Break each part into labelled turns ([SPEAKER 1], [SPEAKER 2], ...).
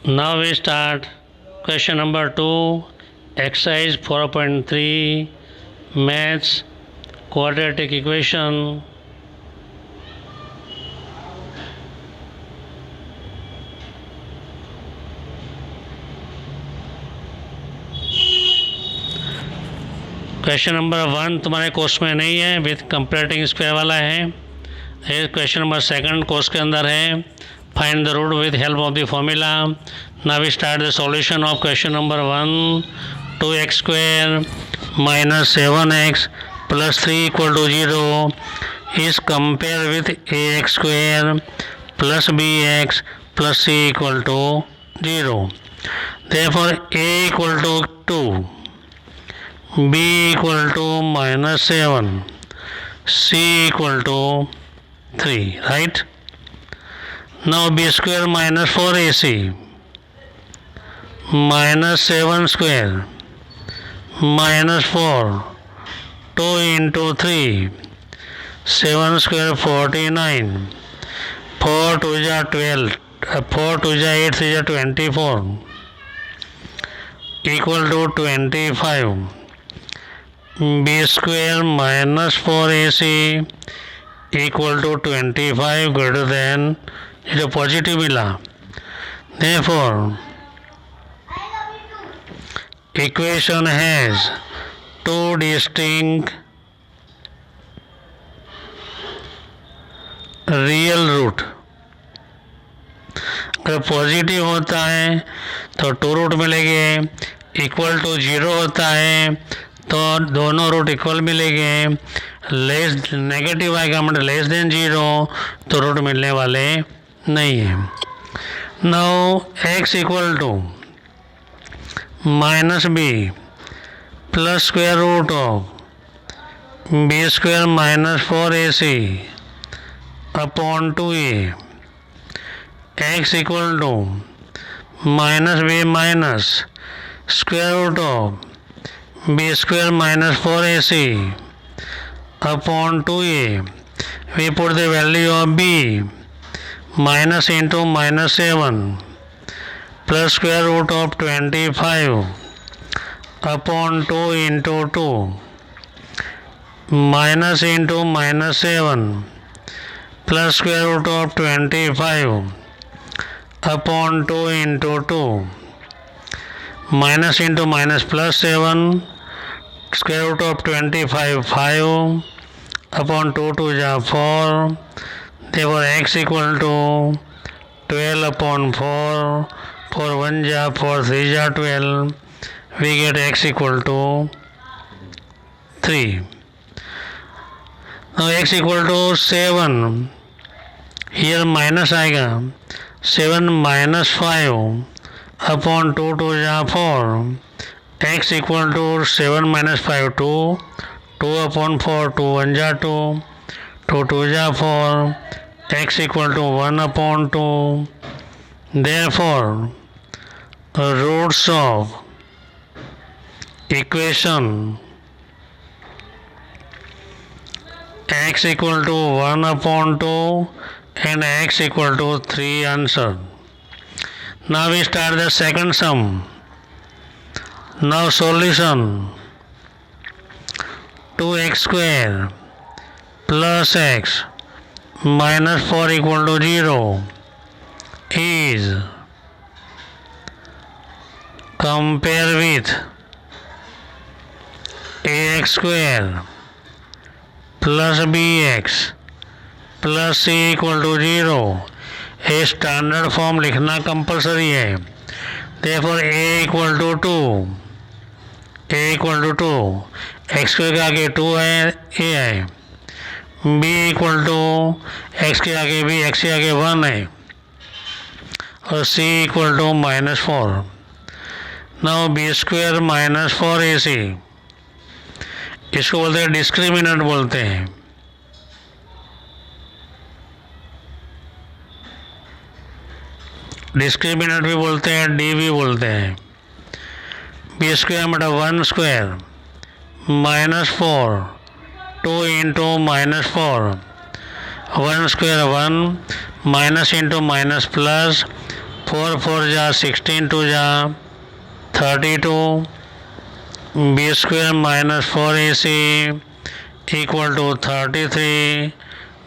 [SPEAKER 1] Now we start question number 2, exercise 4.3, maths, quadratic equation. Question number 1 तुम्हारे course में नहीं है, विथ कंपैरेटिंग स्क्वायर वाला है। क्वेश्चन नंबर 2 कोर्स के अंदर है। Find the root with help of the formula. Now we start the solution of question number 1। 2x square minus 7x plus 3 equal to 0 is compared with ax square plus bx plus c equal to 0. Therefore a equal to 2, b equal to minus 7, c equal to 3, right? Now b square minus 4ac minus 7 square minus 4, 2 into 3, 7 square 49, 4 2 is 12, 4 2 is 8, 3 is 24, equal to 25. b square minus 4ac equal to 25 greater than, it is positive मिला. Therefore equation has two distinct real root. अगर positive होता है तो to root मिलेंगे, equal to 0 होता है तो दोनों रूट इक्वल मिलेंगे, लेस नेगेटिव आएगा मतलब लेस देन 0 तो रूट मिलने वाले नहीं है। Now x equal to minus B plus square root of B square minus 4ac upon 2a, x equal to minus B minus square root of B square minus 4ac upon 2a. We put the value of b, minus into minus 7 plus square root of 25 upon 2 into 2, minus into minus 7 plus square root of 25 upon 2 into 2, minus into minus plus 7, square root of 25 5 upon 2 2 is 4. Therefore x equal to 12 upon 4, 4 1 is 4, 3 is 12. We get x equal to 3. Now x equal to 7, here minus आएगा, 7 minus 5 upon 2 2 is 4. x equal to 7 minus 5 2, 2 upon 4, 2 1 is 2, 2 2 is 4, x equal to 1 upon 2. Therefore roots of equation x equal to 1 upon 2 and x equal to 3 answered. Now we start the second sum. Now solution. 2x square plus x minus 4 equal to 0 is compare with ax square plus bx plus c equal to 0. A standard form लिखना compulsory है. Therefore a equal to 2, a equal to 2, x के आगे 2 है, a है. b equal to x के आगे b, x के आगे 1 है और c equal to minus 4. Now b square minus 4ac, इसको बोलते हैं डिस्क्रिमिनेंट बोलते हैं. डिस्क्रिमिनेंट भी बोलते हैं, डी भी बोलते हैं. बी स्क्वायर मतलब 1 square minus 4, 2 into minus 4, 1 square 1, minus into minus plus, 4 4 जा 16 2 जा 32 b square minus 4ac equal to 33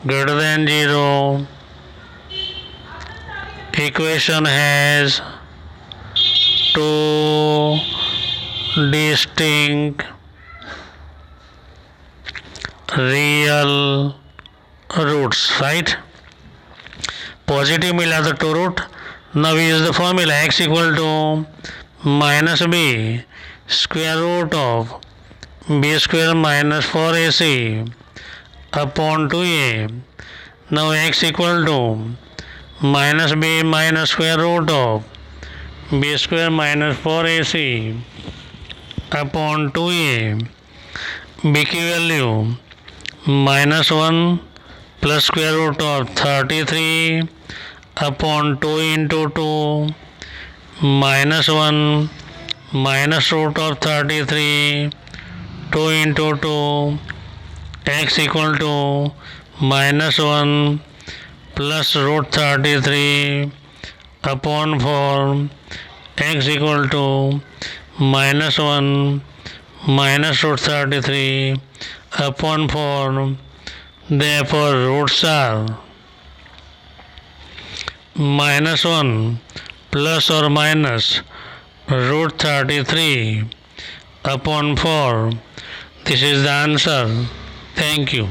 [SPEAKER 1] greater than 0. Equation has two distinct real roots, right? Positive मिला तो two root. Now we use the formula x equal to minus b square root of b square minus 4ac upon 2a. Now x equal to minus b minus square root of b square minus 4ac upon 2a. b की value -1 plus square root of 33 upon 2 into 2 -1 minus root of 33 2 into 2 x equal to -1 plus root 33 upon 4 x equal to -1 minus root 33 upon 4. Therefore roots are -1 plus or minus root 33 upon 4. This is the answer. Thank you.